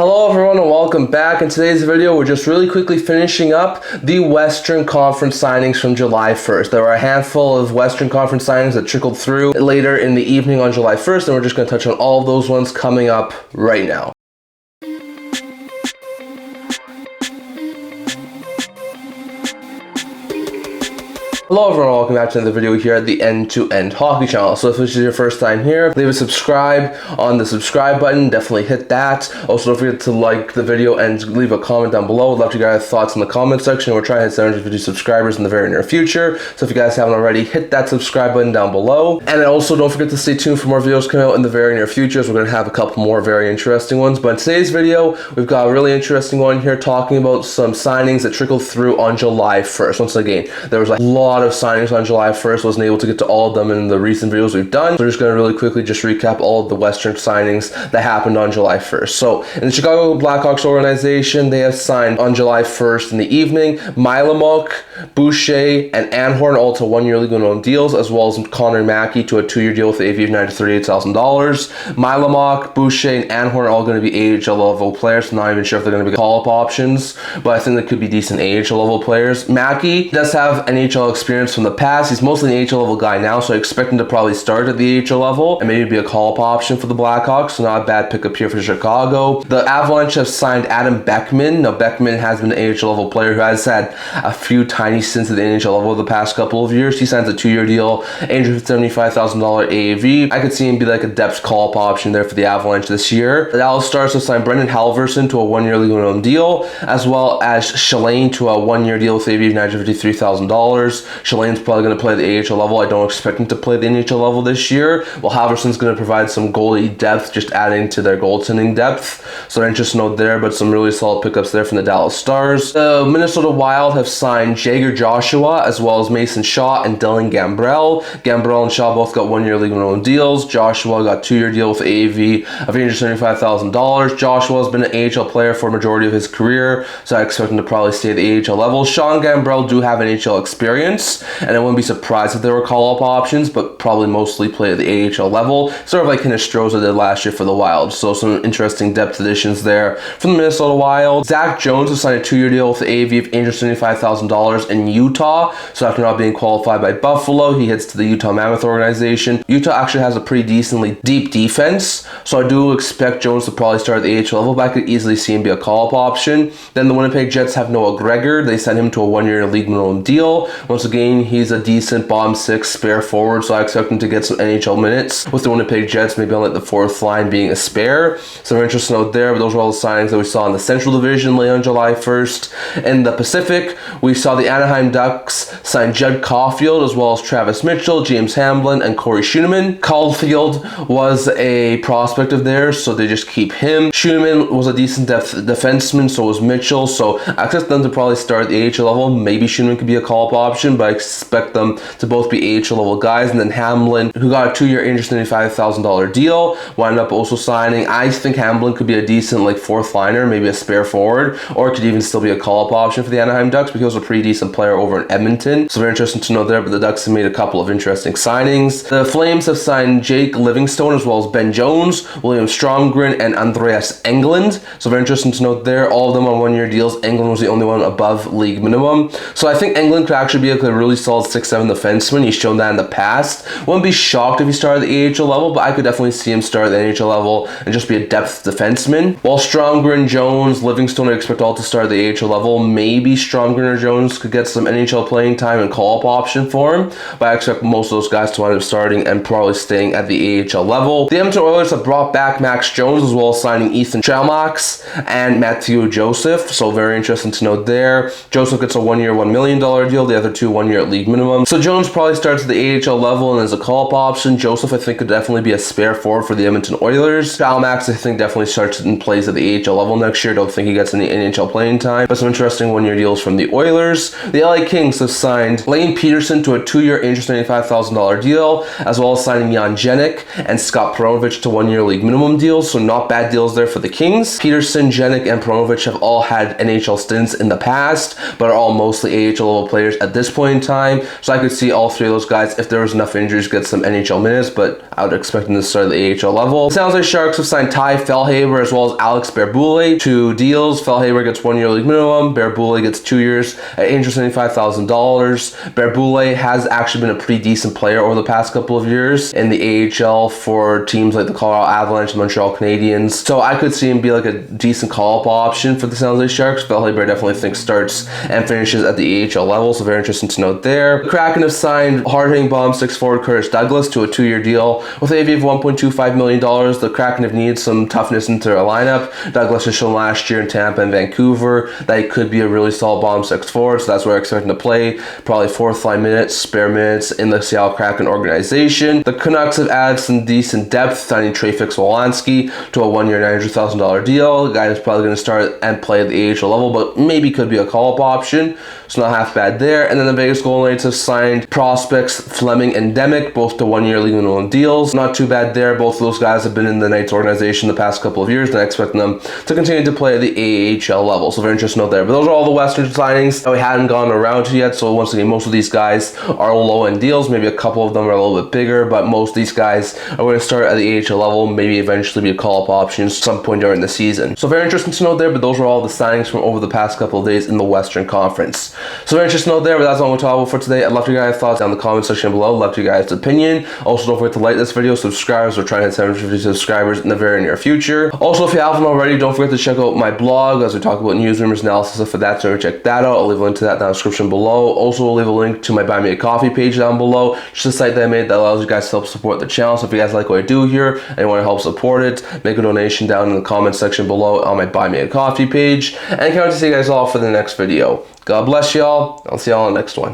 Hello everyone and welcome back. In today's video, we're just really quickly finishing up the Western Conference signings from July 1st. There were a handful of Western Conference signings that trickled through later in the evening on July 1st, and we're just going to touch on all of those ones coming up right now. Hello everyone, welcome back to another video here at the End-to-End Hockey channel. So if this is your first time here, leave a subscribe on the subscribe button, definitely hit that. Also don't forget to like the video and leave a comment down below. I'd love to get your thoughts in the comment section. We're trying to hit 750 subscribers in the very near future. So if you guys haven't already, hit that subscribe button down below. And also don't forget to stay tuned for more videos coming out in the very near future, as we're going to have a couple more very interesting ones. But in today's video, we've got a really interesting one here talking about some signings that trickled through on July 1st. Once again, there was a lot of signings on July 1st. Wasn't able to get to all of them in the recent videos we've done, so we're just going to really quickly just recap all of the Western signings that happened on July 1st. So in the Chicago Blackhawks organization, they have signed on July 1st in the evening Mammoth, Boucher, and Anhorn all to one-year league minimum deals, as well as Connor Mackey to a two-year deal with the AV of $938,000. Mammoth, Boucher, and Anhorn are all going to be AHL level players. I'm not even sure if they're going to be call-up options, but I think they could be decent AHL level players. Mackey does have NHL experience from the past. He's mostly an AHL level guy now, so I expect him to probably start at the AHL level and maybe be a call-up option for the Blackhawks, so not a bad pickup here for Chicago. The Avalanche have signed Adam Beckman. Now, Beckman has been an AHL level player who has had a few tiny stints at the NHL level the past couple of years. He signs a two-year deal, $875,000 AAV. I could see him be like a depth call-up option there for the Avalanche this year. The Dallas Stars have signed Brendan Halverson to a one-year league minimum deal, as well as Shalane to a one-year deal with AAV of $953,000. Shalane's probably going to play the AHL level. I don't expect him to play the NHL level this year. Well, Halverson's going to provide some goalie depth, just adding to their goaltending depth. So interest note there, but some really solid pickups there from the Dallas Stars. The Minnesota Wild have signed Jager Joshua, as well as Mason Shaw and Dylan Gambrell. Gambrell and Shaw both got one-year league minimum deals. Joshua got a two-year deal with AAV of $875,000. Joshua has been an AHL player for a majority of his career, so I expect him to probably stay at the AHL level. Shaw and Gambrell do have NHL experience, and I wouldn't be surprised if there were call-up options, but probably mostly play at the AHL level, sort of like Hinestroza did last year for the Wild. So some interesting depth additions there from the Minnesota Wild. Zach Jones has signed a two-year deal with the AAV of $875,000 in Utah, so after not being qualified by Buffalo, he heads to the Utah Mammoth organization. Utah actually has a pretty decently deep defense, so I do expect Jones to probably start at the AHL level, but I could easily see him be a call-up option. Then the Winnipeg Jets have Noah Gregor. They sent him to a one-year league minimum deal. Once again, he's a decent bottom six spare forward, so I expect him to get some NHL minutes with the Winnipeg Jets, maybe on like the fourth line being a spare. So interesting note there, but those were all the signings that we saw in the Central Division late on July 1st. In the Pacific, we saw the Anaheim Ducks sign Judd Caulfield, as well as Travis Mitchell, James Hamblin, and Corey Schooneman. Caulfield was a prospect of theirs, so they just keep him. Schooneman was a decent defenseman, so was Mitchell, so I expect them to probably start at the AHL level. Maybe Schooneman could be a call-up option, but I expect them to both be AHL level guys. And then Hamblin, who got a two-year $875,000 deal, wound up also signing. I think Hamblin could be a decent like fourth liner, maybe a spare forward, or it could even still be a call-up option for the Anaheim Ducks, because he was a pretty decent player over in Edmonton. So very interesting to know there, but the Ducks have made a couple of interesting signings. The Flames have signed Jake Livingstone, as well as Ben Jones, William Stromgren, and Andreas Englund. So very interesting to note there, all of them on one-year deals. Englund was the only one above league minimum. So I think Englund could actually be a really solid 6'7" defenseman. He's shown that in the past. Wouldn't be shocked if he started at the AHL level, but I could definitely see him start at the NHL level and just be a depth defenseman. While Stromgren, Jones, Livingstone, I expect all to start at the AHL level. Maybe Stromgren or Jones could get some NHL playing time and call-up option for him, but I expect most of those guys to wind up starting and probably staying at the AHL level. The Edmonton Oilers have brought back Max Jones, as well as signing Ethan Chalmaks and Matthew Joseph, so very interesting to note there. Joseph gets a one-year $1 million deal, the other two 1 year at league minimum. So Jones probably starts at the AHL level and as a call-up option. Joseph, I think, could definitely be a spare forward for the Edmonton Oilers. Chalmaks, I think, definitely starts and plays at the AHL level next year. Don't think he gets any NHL playing time, but some interesting one-year deals from the Oilers. The LA Kings have signed Lane Peterson to a two-year $875,000 deal, as well as signing Jenik and Scott Perunovich to one-year league minimum deals, so not bad deals there for the Kings. Peterson, Jenik, and Perunovich have all had NHL stints in the past, but are all mostly AHL level players at this point point in time. So I could see all three of those guys, if there was enough injuries, get some NHL minutes, but I would expect them to start at the AHL level. The San Jose Sharks have signed Ty Fellhaber as well as Alex Berbule to deals. Fellhaber gets 1 year league minimum. Berbule gets 2 years at $875,000. Berbule has actually been a pretty decent player over the past couple of years in the AHL for teams like the Colorado Avalanche, Montreal Canadiens. So I could see him be like a decent call-up option for the San Jose Sharks. Fellhaber definitely think starts and finishes at the AHL level, so very interesting to note there. The Kraken have signed hard-hitting bomb 6 forward Curtis Douglas to a 2-year deal with AAV of $1.25 million. The Kraken have needed some toughness into their lineup. Douglas has shown last year in Tampa and Vancouver that he could be a really solid bomb 6 forward, so that's where I expect him to play. Probably 4th line minutes, spare minutes in the Seattle Kraken organization. The Canucks have added some decent depth, signing Fix-Wolansky to a 1-year $900,000 deal. The guy is probably going to start and play at the AHL level, but maybe could be a call-up option, so not half bad there. And then the Vegas Golden Knights have signed prospects Fleming and Demick, both to 1-year league minimum deals. Not too bad there. Both of those guys have been in the Knights organization the past couple of years, and I expect them to continue to play at the AHL level, so very interesting note there. But those are all the Western signings that we hadn't gone around to yet, so once again, most of these guys are low-end deals. Maybe a couple of them are a little bit bigger, but most of these guys are going to start at the AHL level, maybe eventually be a call-up option some point during the season. So very interesting to note there, but those were all the signings from over the past couple of days in the Western Conference. So very interesting to note there, but that's all we're talking about for today. I'd love to hear your guys' thoughts down in the comment section below. I'd love to hear your guys' opinion. Also, don't forget to like this video, subscribe, as we're trying to hit 750 subscribers in the very near future. Also, if you haven't already, don't forget to check out my blog as we talk about news, rumors, analysis, stuff like that, so check that out. I'll leave a link to that in the description below. Also, I'll leave a link to my Buy Me a Coffee page down below. Just a site that I made that allows you guys to help support the channel. So if you guys like what I do here and you want to help support it, make a donation down in the comment section below on my Buy Me a Coffee page. And I can't wait to see you guys all for the next video. God bless y'all. I'll see y'all on the next one.